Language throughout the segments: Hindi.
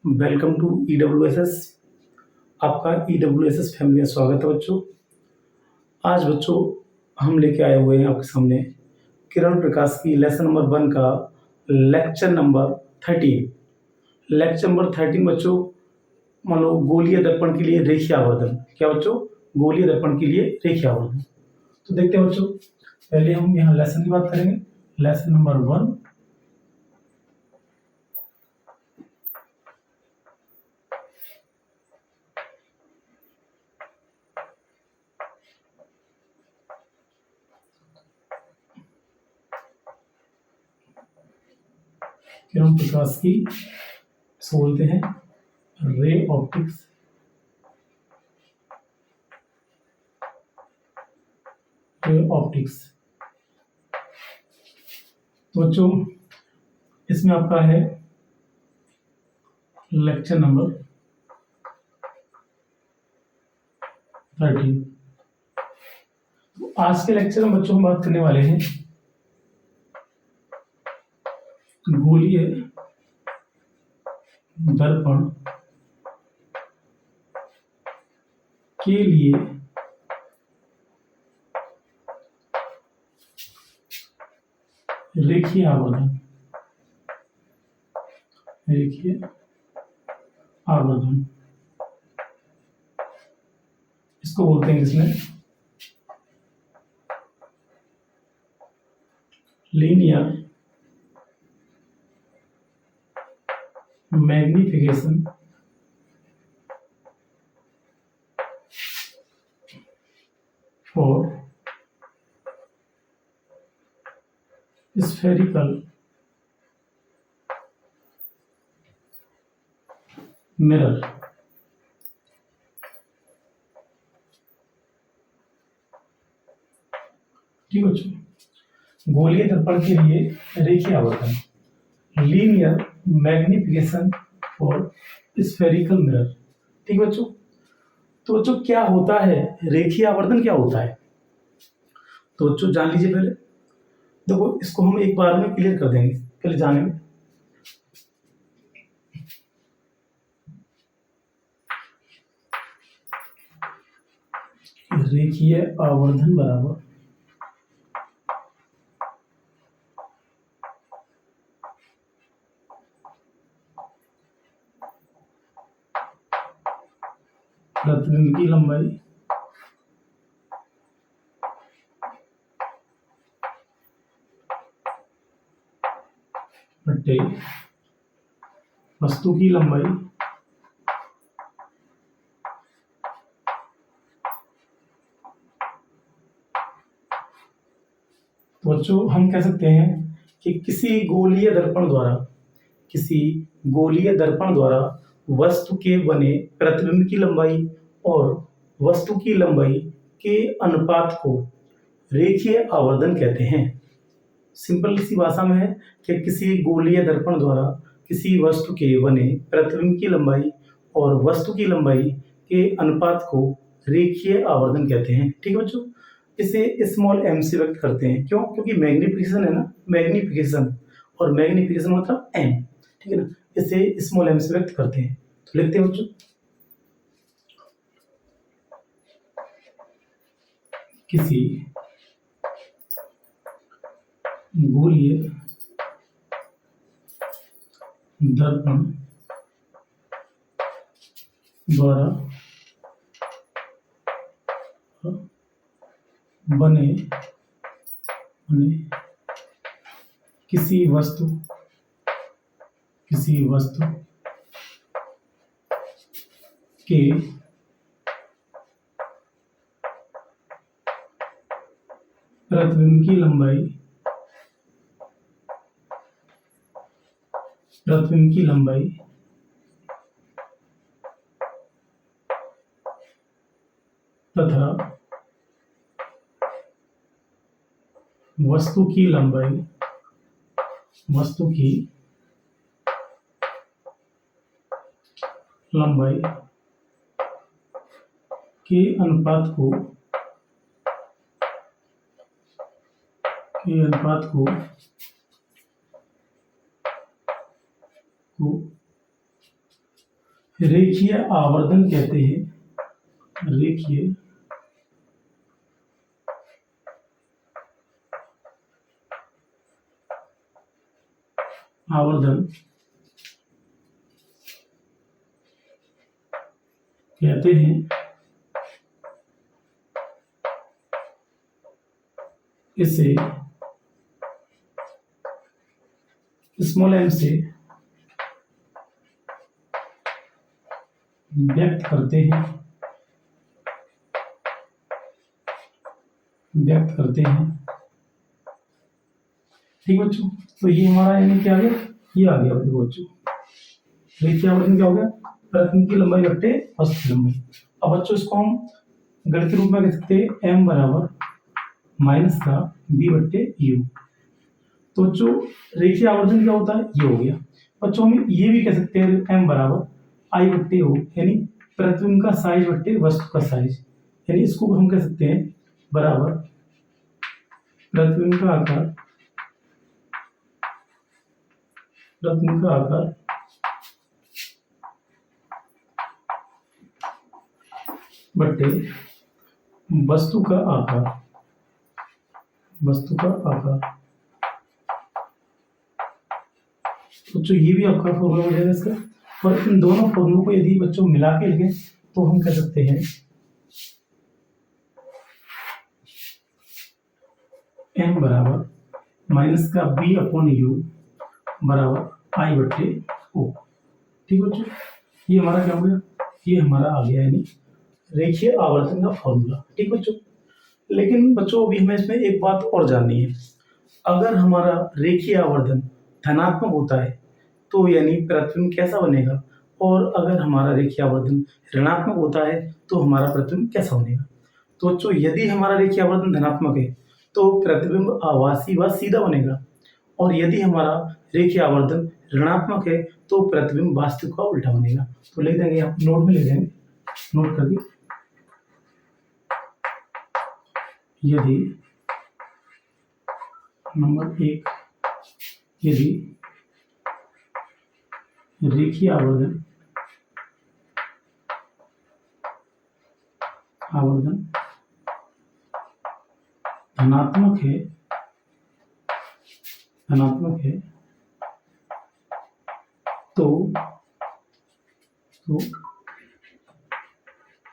Welcome to EWSS। आपका EWSS फैमिली में स्वागत है बच्चों। आज बच्चों हम लेके आए हुए हैं आपके सामने किरण प्रकाश की लेसन नंबर 1 का लेक्चर नंबर 13। लेक्चर नंबर 13 बच्चों मान लो गोलीय दर्पण के लिए रेखीय आवर्धन। क्या बच्चों? गोलीय दर्पण के लिए रेखीय आवर्धन। तो देखते हैं बच्चों, पहले हम यहाँ लेसन की बात करेंगे। Lesson number 1। किरण प्रकाश की इसको बोलते हैं रे ऑप्टिक्स। रे ऑप्टिक्स तो बच्चों इसमें आपका है लेक्चर नंबर 13। तो आज के लेक्चर में बच्चों हम बात करने वाले हैं गोलीय दर्पण के लिए रेखीय आवर्धन। रेखीय आवर्धन इसको बोलते हैं किसमें? Linear magnification for spherical mirror. ठीक बच्चों, गोलीय दर्पण के लिए रेखीय आवर्धन, linear magnification for spherical mirror. ठीक बच्चों, तो बच्चों क्या होता है रेखीय आवर्धन? क्या होता है तो बच्चों जान लीजिए। पहले देखो, इसको हम एक बार में क्लियर कर देंगे पहले जाने में। रेखीय आवर्धन बराबर प्रतिबिंब की लंबाई बट्टे वस्तु की लंबाई तो बच्चों हम कह सकते हैं कि किसी गोलीय दर्पण द्वारा वस्तु के बने प्रतिबिंब की लंबाई और वस्तु की लंबाई के अनुपात को रेखीय आवर्धन कहते हैं। सिंपल सी भाषा में है कि किसी गोलीय दर्पण द्वारा किसी वस्तु के बने प्रतिबिंब की लंबाई और वस्तु की लंबाई के अनुपात को रेखीय आवर्धन कहते हैं। ठीक है बच्चों, इसे स्मॉल m से व्यक्त करते हैं। क्यों? क्योंकि मैग्निफिकेशन है ना, मैग्निफिकेशन, और मैग्निफिकेशन मतलब m। ठीक है ना, इसे स्मॉल m से व्यक्त करते हैं। तो लिखते हैं बच्चों, किसी गोलीय दर्पण द्वारा बने किसी वस्तु के प्रतिबिंब की लंबाई तथा वस्तु की लंबाई के अनुपात को रेखीय आवर्धन कहते हैं, रेखीय आवर्धन कहते हैं इसे स्मॉल m से व्यक्त करते हैं, ठीक बच्चों। तो ये हमारा यानी क्या आ गया, ये आ गया देखो बच्चों, रेखीय आवर्धन क्या हो गया, प्रतिबिंब की लंबाई बट्टे वस्तु की लंबाई। अब बच्चों इसको हम गणित के रूप में कह सकते हैं m बराबर माइनस का b बट्टे u। तो जो रेखीय आवर्धन क्या होता है, ये हो गया बच्चों। हम ये भी कह सकते हैं m बराबर i बट्टे o, यानी प्रतिबिंब का साइज बट्टे वस्तु का साइज, यानी इसको हम कह सकते हैं बराबर प्रतिबिंब का आकार बट्टे वस्तु का आकार, बच्चों ये भी आपका फॉर्मूला हो जाएगा इसका। और इन दोनों फॉर्मूलों को यदि बच्चों मिला के लिखें तो हम कह सकते हैं m बराबर माइनस का b अपॉन u बराबर i बट्टे o। ठीक बच्चों, ये हमारा क्या हो गया, ये हमारा आ गया यानी रेखीय आवर्धन का फॉर्मूला। ठीक बच्चों, लेकिन बच्चों अभी हमें इसमें एक बात और जाननी है। अगर हमारा रेखीय आवर्धन धनात्मक होता है तो यानी प्रतिबिंब कैसा बनेगा, और अगर हमारा रेखीय आवर्धन ऋणात्मक होता है तो हमारा प्रतिबिंब कैसा बनेगा। तो बच्चों यदि हमारा रेखीय आवर्धन धनात्मक है तो प्रतिबिंब आभासी व सीधा बनेगा, और यदि हमारा रेखीय आवर्धन ऋणात्मक है तो प्रतिबिंब वास्तविक का उल्टा बनेगा। तो लिख देंगे, आप नोट में लिख देंगे, नोट करके, यदि नंबर 1, यदि रेखीय आवर्धन धनात्मक है तो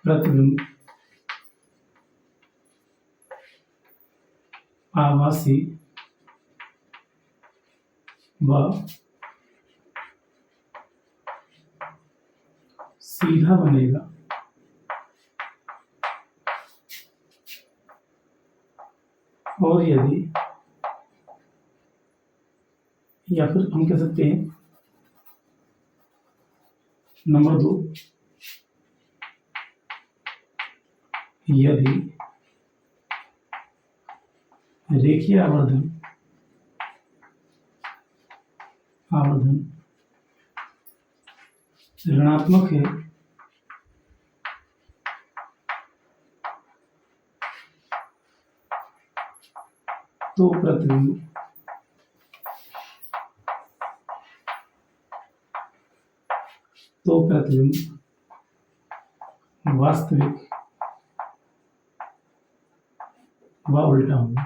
प्रतिबिंब आभासी व सीधा बनेगा। और यदि, या फिर हम कह सकते हैं नंबर 2, यदि रेखीय आवर्धन ऋणात्मक है तो प्रतिबिंब वास्तविक व उल्टा होगा।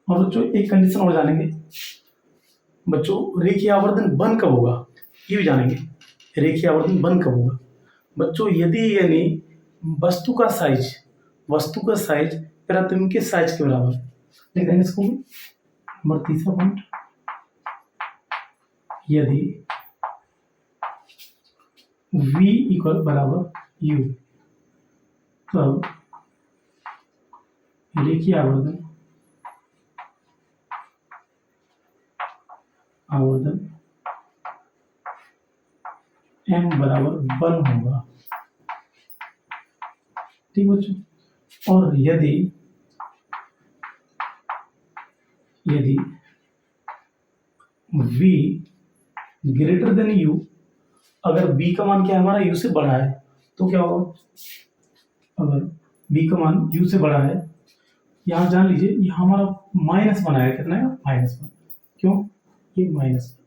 और बच्चों एक कंडीशन और जानेंगे बच्चों, रेखीय आवर्धन बंद कब होगा, ये भी जानेंगे। रेखीय आवर्धन बंद कब होगा बच्चों, यदि यानी वस्तु का साइज प्रतिबिंब के साइज के बराबर। लिख देंगे इसको, नंबर 3 पॉइंट, यदि v इक्वल बराबर u, तब रेखीय आवर्धन m बराबर 1 होगा। ठीक बच्चों, और यदि v ग्रेटर देन u, अगर b का मान क्या है हमारा u से बड़ा है तो क्या होगा, अगर b का मान u से बड़ा है, यहां जान लीजिए ये हमारा -1 आया, कितना है -1। क्यों, ये माइनस,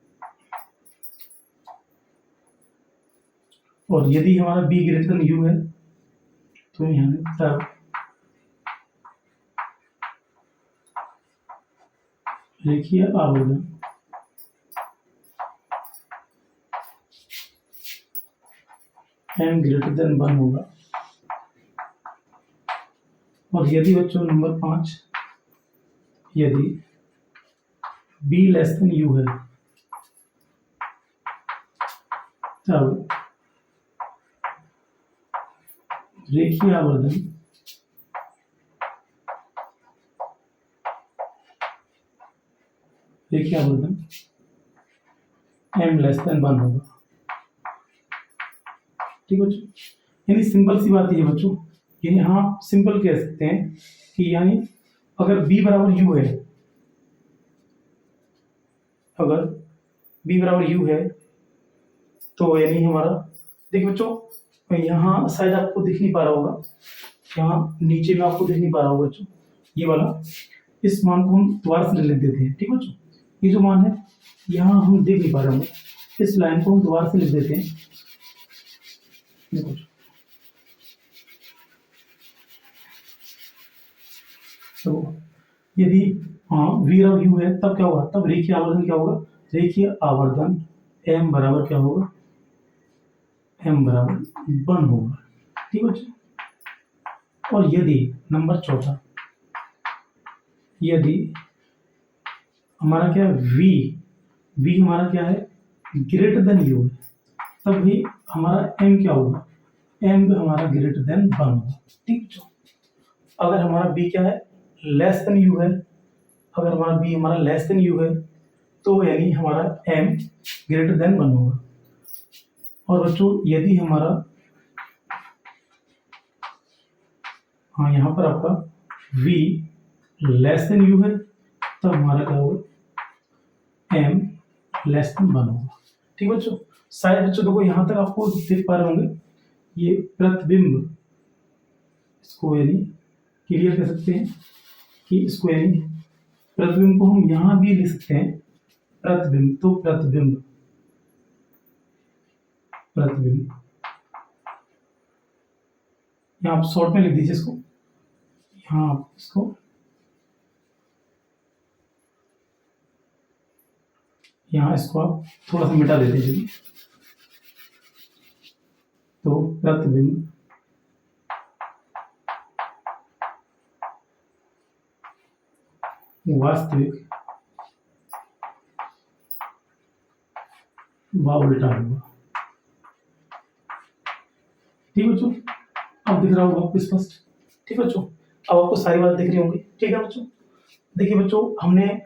और यदि हमारा b ग्रेटर देन u है तो यहाँ तब रेखीय आवर्धन m ग्रेटर देन 1 होगा। और यदि बच्चों नंबर 5, यदि b लेस देन u है तब रेखीय आवर्धन m लेस देन 1 होगा। ठीक है बच्चों, यानी सिंपल सी बात है बच्चों, यानी हाँ सिंपल कह सकते हैं कि यानी अगर b बराबर u है, अगर b बराबर u है तो यानी हमारा, देखिए बच्चों यहाँ शायद आपको दिख नहीं पा रहा होगा, यहाँ नीचे में आपको दिख नहीं पा रहा होगा बच्चों, ये वाला, इस मान को हम दोबारा से लिख देते हैं। ठीक है बच्चों, ये जो मान है यहाँ हम देख नहीं पा रहे होंगे, इस लाइन को हम दोबारा से लिख देते हैं। देखो तो यदि हाँ v और u है तब क्या होगा, तब रेखीय आवर्धन क्या होगा, रेखीय आवर्धन m बराबर क्या होगा, m बराबर 1 होगा। ठीक है बच्चों, और यदि नंबर 4, यदि हमारा क्या है v हमारा क्या है ग्रेटर देन u है, तब भी हमारा m क्या होगा, m भी हमारा ग्रेटर देन 1 होगा। ठीक है, अगर हमारा b क्या है लेस देन u है, अगर हमारा b हमारा लेस देन u है तो यानी हमारा m ग्रेटर देन 1 होगा। और बच्चों यदि हमारा, हाँ यहाँ पर आपका v लेस देन u है तब हमारा क्या होगा, m लेस देन 1 होगा। ठीक है बच्चों, शायद बच्चों देखो यहाँ तक आपको देख पा रहे होंगे, ये प्रतिबिंब, इसको यानी क्लियर कर सकते हैं कि इसको यानी प्रतिबिंब को हम यहाँ भी लिख सकते हैं प्रतिबिंब, तो प्रतिबिंब यहाँ आप शॉर्ट में लिख दीजिए इसको, यहाँ आप इसको यहाँ इसको आप थोड़ा सा मिटा देते हैं। तो प्रतिबिंब वास्तविक व उल्टा होगा। ठीक बच्चों, अब दिख रहा होगा आपको स्पष्ट। ठीक बच्चों, अब आपको सारी बात दिख रही होंगी। ठीक है बच्चों, देखिए बच्चों हमने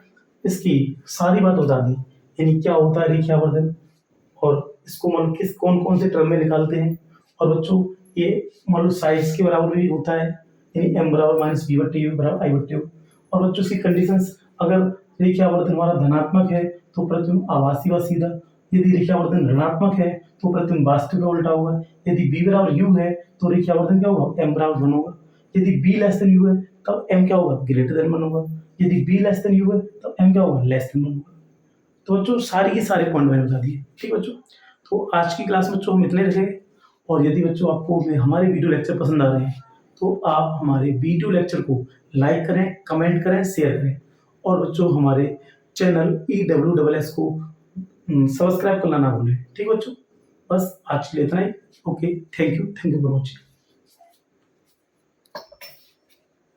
इसकी सारी बात बता दी, यानी क्या होता है रेखीय आवर्धन और इसको मान लो किस कौन कौन से टर्म में निकालते हैं। और बच्चों ये मान लो साइज के बराबर भी होता है, यानी m बराबर माइनस b बटे u बराबर i बटे u। और बच्चों इसकी कंडीशंस, अगर रेखीय आवर्धन हमारा धनात्मक है तो प्रतिबिंब आभासी व सीधा, यदि रेखीय आवर्धन ऋणात्मक है तो प्रतिबिंब वास्तविक का उल्टा होगा, यदि b बराबर u है तो रेखीय आवर्धन क्या होगा, m बराबर 1 होगा, यदि b लेस देन u है तब m क्या होगा, ग्रेटर देन 1 होगा, यदि b लेस देन u है तब m क्या होगा, लेस देन 1 होगा। तो बच्चों सारी के सारे पॉइंट मैंने बता दिए। ठीक बच्चों, तो आज की क्लास बच्चों हम इतने रखेंगे। और यदि बच्चों आपको हमारे वीडियो लेक्चर पसंद आ रहे हैं तो आप हमारे वीडियो लेक्चर को लाइक करें, कमेंट करें, शेयर करें। और बच्चों हमारे चैनल EWSS को सब्सक्राइब करना ना भूलें। ठीक बच्चों, बस आज के लिए इतना ही। Okay, thank you for watching.